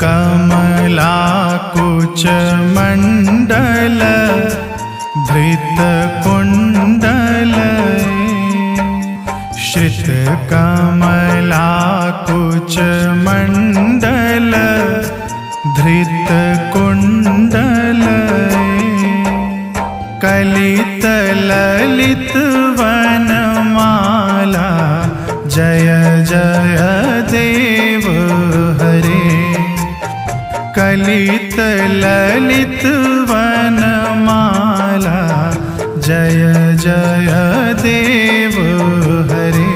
कमलाकुच मंडल धृत कुंडल, श्रित कमलाकुच मंडल धृत कुंडल, कलित ललित वनमाला जय जय देव हरे। कलित ललित वनमाला जय जय देव हरे।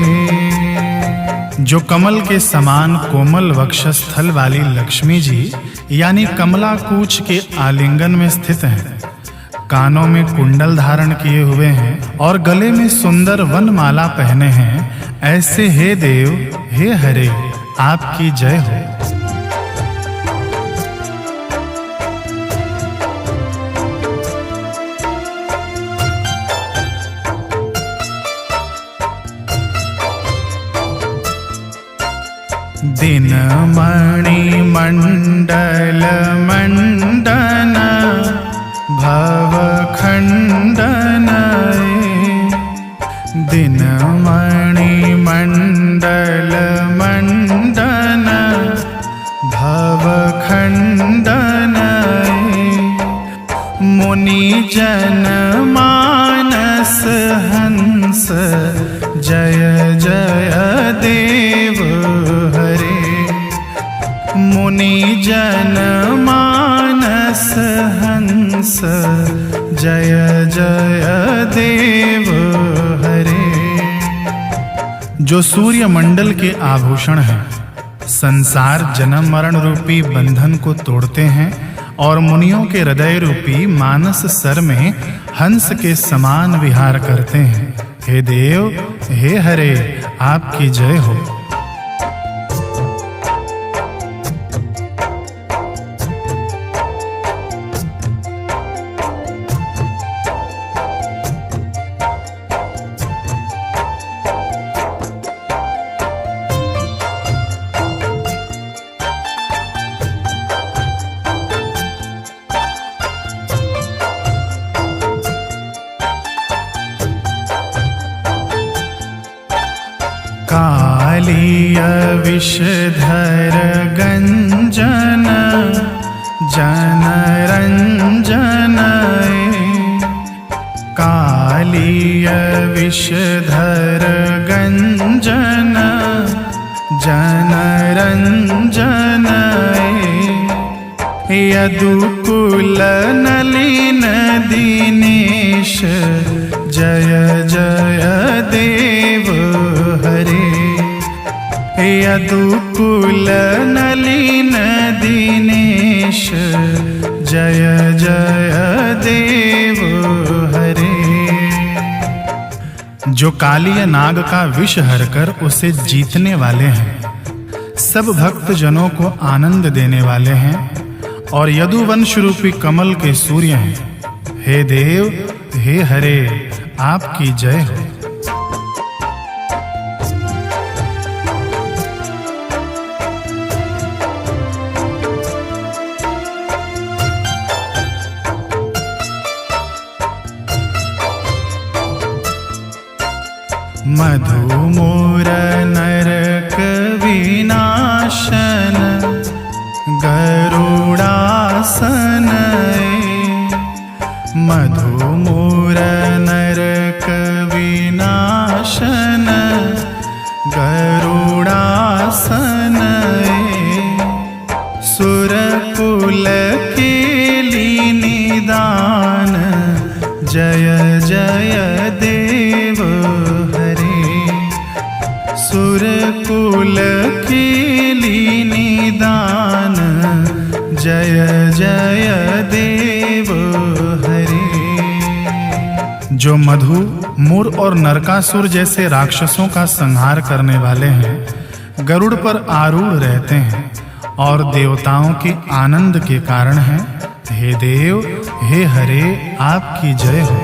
जो कमल के समान कोमल वक्षस्थल वाली लक्ष्मी जी यानी कमलाकूच के आलिंगन में स्थित हैं, कानों में कुंडल धारण किए हुए हैं और गले में सुंदर वनमाला पहने हैं, ऐसे हे देव हे हरे आपकी जय हो। दिनमणि मंडल मंडन भवखंडन, दिनमणि मंडल मंडन भवखंडन, मुनिजन मानस हंस जय जय देव हरे। मुनिजन मानस हंस जय जय देव हरे। जो सूर्य मंडल के आभूषण हैं, संसार जन्म मरण रूपी बंधन को तोड़ते हैं और मुनियों के हृदय रूपी मानस सर में हंस के समान विहार करते हैं, हे देव हे हरे आपकी जय हो। कालीय विषधर गंजन जनरंजन, कालीय विषधर गंजन जनरंजन, यदुकुल नलिन दिनेश जय जय देव हरे। यदुकुल नलिन दिनेश जय जय देव हरे। जो कालीय नाग का विष हरकर उसे जीतने वाले हैं, सब भक्त जनों को आनंद देने वाले हैं और यदुवंश रूपी कमल के सूर्य हैं, हे देव हे हरे आपकी जय हो। मधु मोर नरक विनाशन गरुड़ासन, मधु मोर नरक विनाशन गरुड़ासन, सुरकुल केली निदान जय जय देव हरे। सुरकुल केली निदान जय जय देव हरे। जो मधु मुर और नरकासुर जैसे राक्षसों का संहार करने वाले हैं, गरुड़ पर आरूढ़ रहते हैं और देवताओं के आनंद के कारण हैं, हे देव हे हरे आपकी जय हो।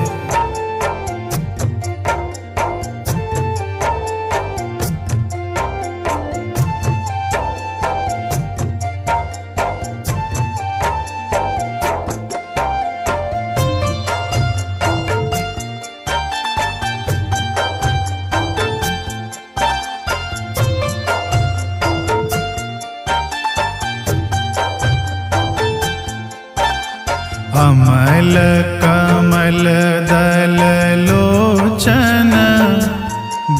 अमल कमल दल लोचन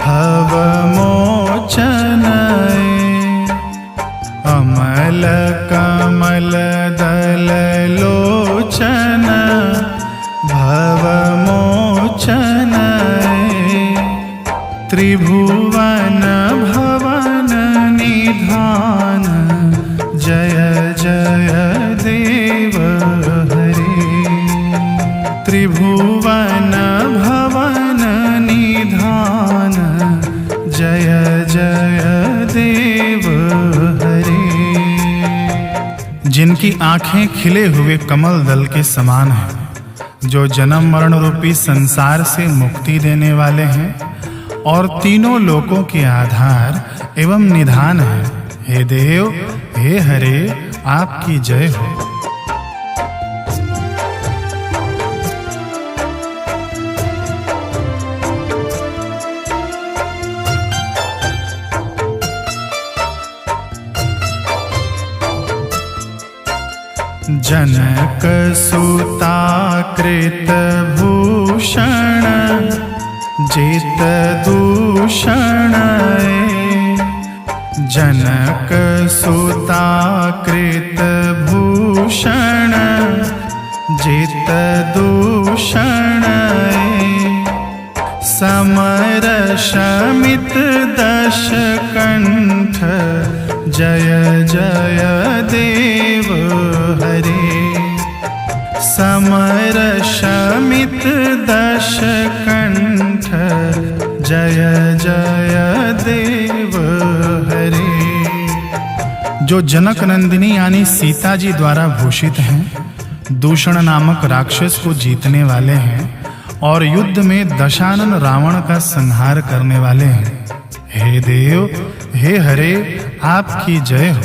भव मोचन। अमल कमल दल लोचन भव मोचन। त्रिभुवन भवन निधान जय जय देव हरे। त्रिभुवन भवन निधान जय जय देव हरे। जिनकी आंखें खिले हुए कमल दल के समान हैं, जो जन्म मरण रूपी संसार से मुक्ति देने वाले हैं और तीनों लोकों के आधार एवं निधान है। हे देव, हे हरे, आपकी जय हो। जनक सुता कृत भूषण जित दूषण। जनक सुता कृत भूषण जित दूषण। समर शमित दश कंठ जय जय देव हरे। समर शमित दश कंठ जय जय देव हरे। जो जनक नंदिनी यानी सीता जी द्वारा भूषित हैं, दूषण नामक राक्षस को जीतने वाले हैं और युद्ध में दशानन रावण का संहार करने वाले हैं। हे देव, हे हरे, आपकी जय हो।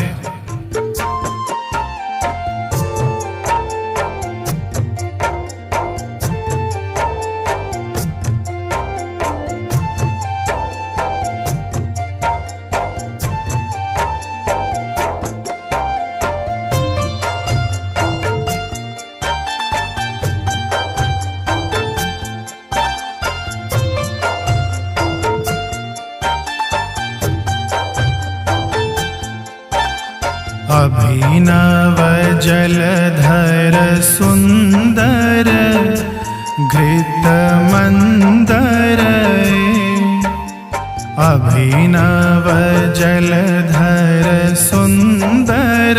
अभिनव जलधर सुंदर घृत मंदर। अभिनव जलधर सुंदर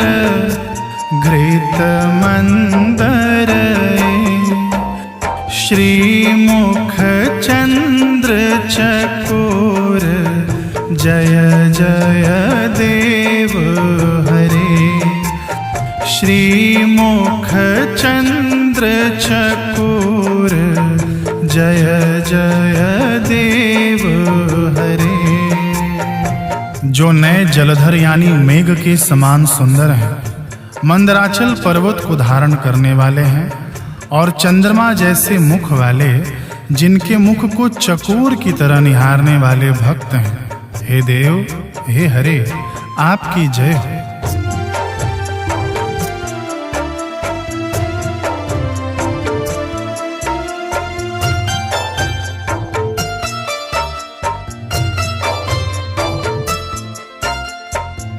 घृत मंदर। श्रीमुख चंद्र चकोर जय जय देव हरे। श्रीमुख चंद्र चकोर जय जय देव हरे। जो नए जलधर यानी मेघ के समान सुंदर हैं, मंदराचल पर्वत को धारण करने वाले हैं और चंद्रमा जैसे मुख वाले, जिनके मुख को चकोर की तरह निहारने वाले भक्त हैं। हे देव, हे हरे, आपकी जय हो।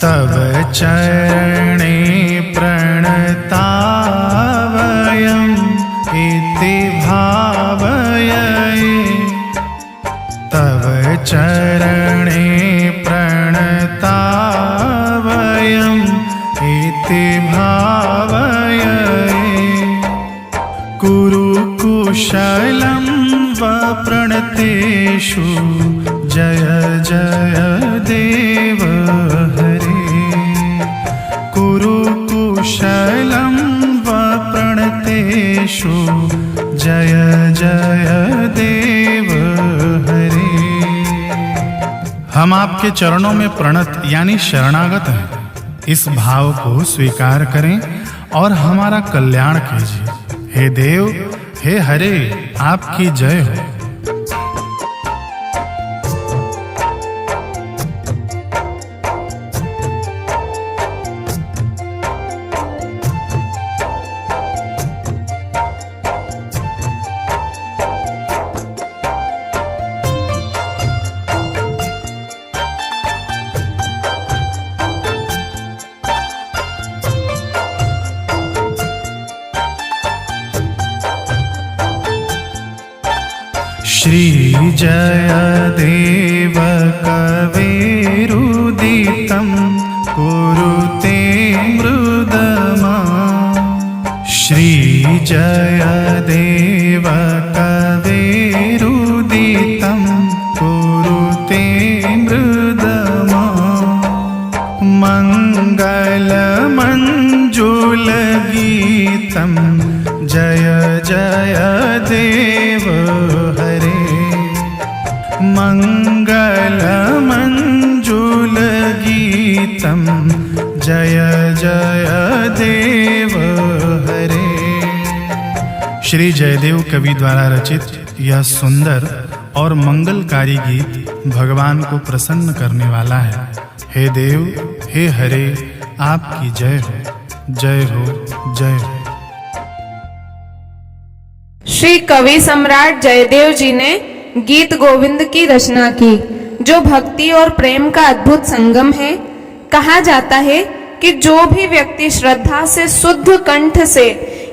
तब चरणे प्रणतावयम् इति भावये। तब चरणे प्रणतावयम् इति भावये। कुरु कुशलं वप्रणतेषु जय जय देव हरे। कुरु कुशलं वप्रणतेषु जय जय देव हरे। हम आपके चरणों में प्रणत यानी शरणागत हैं। इस भाव को स्वीकार करें और हमारा कल्याण कीजिए। हे देव, हे हरे, आपकी जय हो। श्री जयदेव कविरुदितं कुरुते मृदमा। श्री जयदेव कविरुदितं कुरुते मृदमा। मङ्गलमञ्जुलगीतं जय जय देव हरे। मङ्गलमञ्जुलगीतं जय जय देव हरे। श्री जयदेव कवि द्वारा रचित यह सुंदर और मंगलकारी गीत भगवान को प्रसन्न करने वाला है। हे देव, हे हरे, आपकी जय हो, जय हो, जय हो। श्री कवि सम्राट जयदेव जी ने गीत गोविंद की रचना की, जो भक्ति और प्रेम का अद्भुत संगम है। कहा जाता है कि जो भी व्यक्ति श्रद्धा से शुद्ध कंठ से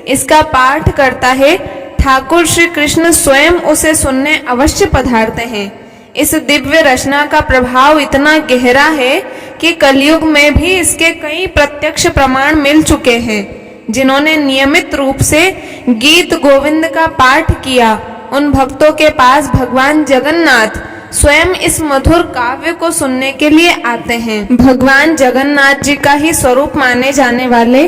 इसका पाठ करता है, ठाकुर श्री कृष्ण स्वयं उसे सुनने अवश्य पधारते हैं। इस दिव्य रचना का प्रभाव इतना गहरा है कि कलयुग में भी इसके कई प्रत्यक्ष प्रमाण मिल चुके हैं। जिन्होंने नियमित रूप से गीत गोविंद का पाठ किया, उन भक्तों के पास भगवान जगन्नाथ स्वयं इस मधुर काव्य को सुनने के लिए आते हैं। भगवान जगन्नाथ जी का ही स्वरूप माने जाने वाले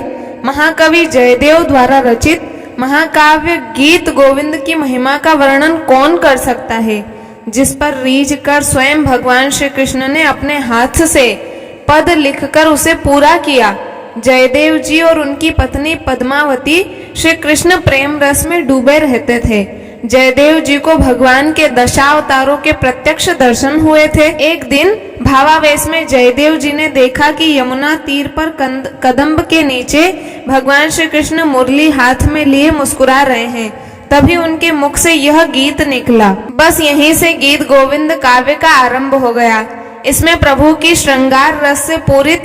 महाकवि जयदेव द्वारा रचित महाकाव्य गीत गोविंद की महिमा का वर्णन कौन कर सकता है, जिस पर रीझ कर स्वयं भगवान श्री कृष्ण ने अपने हाथ से पद लिखकर उसे पूरा किया। जयदेव जी और उनकी पत्नी पद्मावती श्री कृष्ण प्रेम रस में डूबे रहते थे। जयदेव जी को भगवान के दशावतारों के प्रत्यक्ष दर्शन हुए थे। एक दिन भावावेश में जयदेव जी ने देखा कि यमुना तीर पर कदम्ब के नीचे भगवान श्री कृष्ण मुरली हाथ में लिए मुस्कुरा रहे हैं। तभी उनके मुख से यह गीत निकला। बस यहीं से गीत गोविंद काव्य का आरंभ हो गया। इसमें प्रभु की श्रृंगार रस से पूरित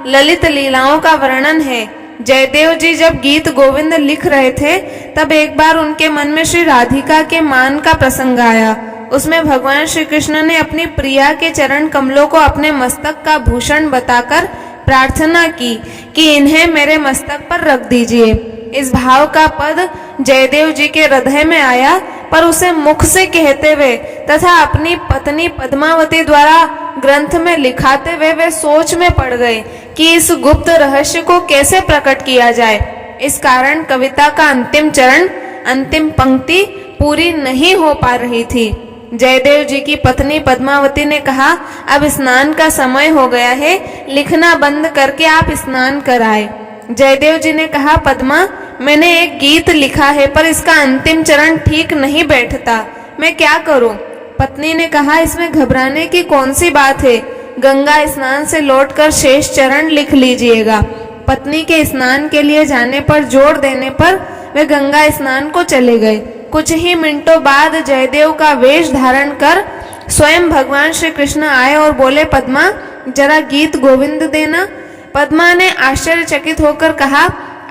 ललित लीलाओं का वर्णन है। जयदेव जी जब गीत गोविंद लिख रहे थे, तब एक बार उनके मन में श्री राधिका के मान का प्रसंग आया। उसमें भगवान श्री कृष्ण ने अपनी प्रिया के चरण कमलों को अपने मस्तक का भूषण बताकर प्रार्थना की कि इन्हें मेरे मस्तक पर रख दीजिए। इस भाव का पद जयदेव जी के हृदय में आया, पर उसे मुख से कहते हुए तथा अपनी पत्नी पद्मावती द्वारा ग्रंथ में लिखाते हुए वे सोच में पड़ गए कि इस गुप्त रहस्य को कैसे प्रकट किया जाए। इस कारण कविता का अंतिम चरण, अंतिम पंक्ति पूरी नहीं हो पा रही थी। जयदेव जी की पत्नी पद्मावती ने कहा, अब स्नान का समय हो गया है, लिखना बंद करके आप स्नान कराए। जयदेव जी ने कहा, पद्मा, मैंने एक गीत लिखा है, पर इसका अंतिम चरण ठीक नहीं बैठता, मैं क्या करूं? पत्नी ने कहा, इसमें घबराने की कौन सी बात है, गंगा स्नान से लौटकर शेष चरण लिख लीजिएगा। पत्नी के स्नान के लिए जाने पर जोर देने पर वे गंगा स्नान को चले गए। कुछ ही मिनटों बाद जयदेव का वेश धारण कर स्वयं भगवान श्री कृष्ण आए और बोले, पद्मा, जरा गीत गोविंद देना। पद्मा ने आश्चर्यचकित होकर कहा,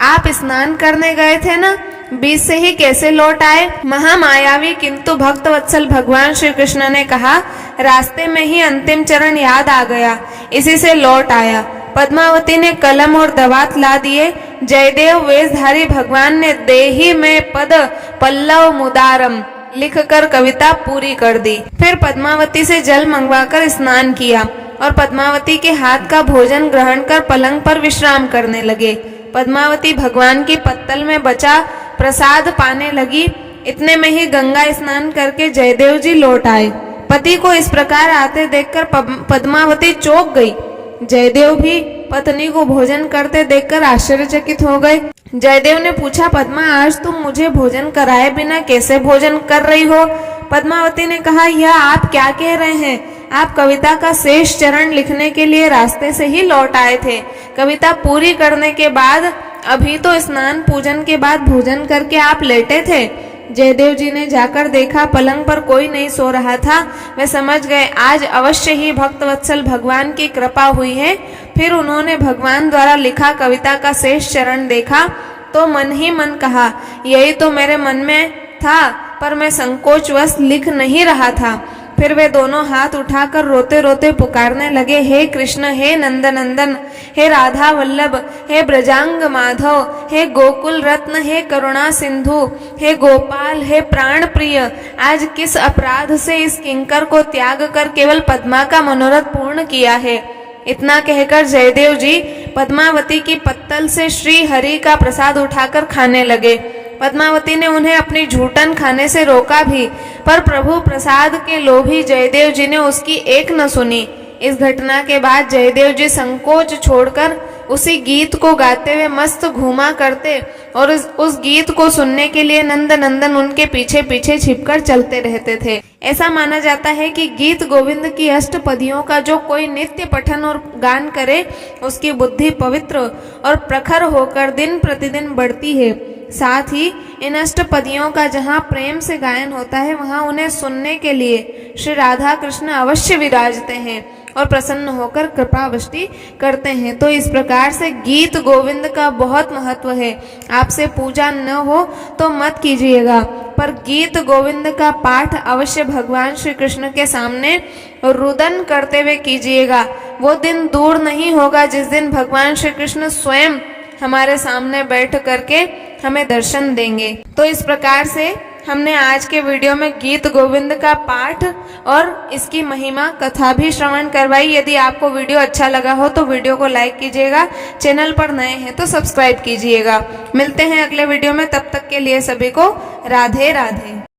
आप स्नान करने गए थे ना, बीच से ही कैसे लौट आए? महामायावी किंतु भक्त वत्सल भगवान श्री कृष्ण ने कहा, रास्ते में ही अंतिम चरण याद आ गया, इसी से लौट आया। पद्मावती ने कलम और दवात ला दिए। जयदेव वेशधारी भगवान ने देहि में पद पल्लव मुदारम लिखकर कविता पूरी कर दी। फिर पद्मावती से जल मंगवाकर स्नान किया और पद्मावती के हाथ का भोजन ग्रहण कर पलंग पर विश्राम करने लगे। पद्मावती भगवान की पत्तल में बचा प्रसाद पाने लगी। इतने में ही गंगा स्नान करके जयदेव जी लौट आए। पति को इस प्रकार आते देखकर पद्मावती चौंक गई। जयदेव भी पत्नी को भोजन करते देखकर आश्चर्यचकित हो गए। जयदेव ने पूछा, पद्मा, आज तुम मुझे भोजन कराए बिना कैसे भोजन कर रही हो? पद्मावती ने कहा, यह आप क्या कह रहे हैं? आप कविता का शेष चरण लिखने के लिए रास्ते से ही लौट आए थे। कविता पूरी करने के बाद अभी तो स्नान पूजन के बाद भोजन करके आप लेटे थे। जयदेव जी ने जाकर देखा, पलंग पर कोई नहीं सो रहा था। वे समझ गए आज अवश्य ही भक्त वत्सल भगवान की कृपा हुई है। फिर उन्होंने भगवान द्वारा लिखा कविता का शेष चरण देखा तो मन ही मन कहा, यही तो मेरे मन में था पर मैं संकोचवश लिख नहीं रहा था। फिर वे दोनों हाथ उठाकर रोते रोते पुकारने लगे, हे कृष्ण, हे नंदनंदन, हे राधा वल्लभ, हे ब्रजांग माधव, हे गोकुल रत्न, हे करुणा सिंधु, हे गोपाल, हे प्राण प्रिय, आज किस अपराध से इस किंकर को त्याग कर केवल पद्मा का मनोरथ पूर्ण किया है। इतना कहकर जयदेव जी पद्मावती की पत्तल से श्री हरि का प्रसाद उठाकर खाने लगे। पद्मावती ने उन्हें अपनी झूठन खाने से रोका भी, पर प्रभु प्रसाद के लोभी जयदेव जी ने उसकी एक न सुनी। इस घटना के बाद जयदेव जी संकोच छोड़कर उसी गीत को गाते हुए मस्त घूमा करते और उस गीत को सुनने के लिए नंद नंदन उनके पीछे पीछे छिपकर चलते रहते थे। ऐसा माना जाता है कि गीत गोविंद की अष्टपदियों का जो कोई नित्य पठन और गान करे, उसकी बुद्धि पवित्र और प्रखर होकर दिन प्रतिदिन बढ़ती है। साथ ही इन अष्टपदियों का जहाँ प्रेम से गायन होता है, वहाँ उन्हें सुनने के लिए श्री राधा कृष्ण अवश्य विराजते हैं और प्रसन्न होकर कृपावृष्टि करते हैं। तो इस प्रकार से गीत गोविंद का बहुत महत्व है। आपसे पूजा न हो तो मत कीजिएगा, पर गीत गोविंद का पाठ अवश्य भगवान श्री कृष्ण के सामने रुदन करते हुए कीजिएगा। वो दिन दूर नहीं होगा जिस दिन भगवान श्री कृष्ण स्वयं हमारे सामने बैठ करके हमें दर्शन देंगे। तो इस प्रकार से हमने आज के वीडियो में गीत गोविंद का पाठ और इसकी महिमा कथा भी श्रवण करवाई। यदि आपको वीडियो अच्छा लगा हो तो वीडियो को लाइक कीजिएगा, चैनल पर नए हैं तो सब्सक्राइब कीजिएगा। मिलते हैं अगले वीडियो में, तब तक के लिए सभी को राधे राधे।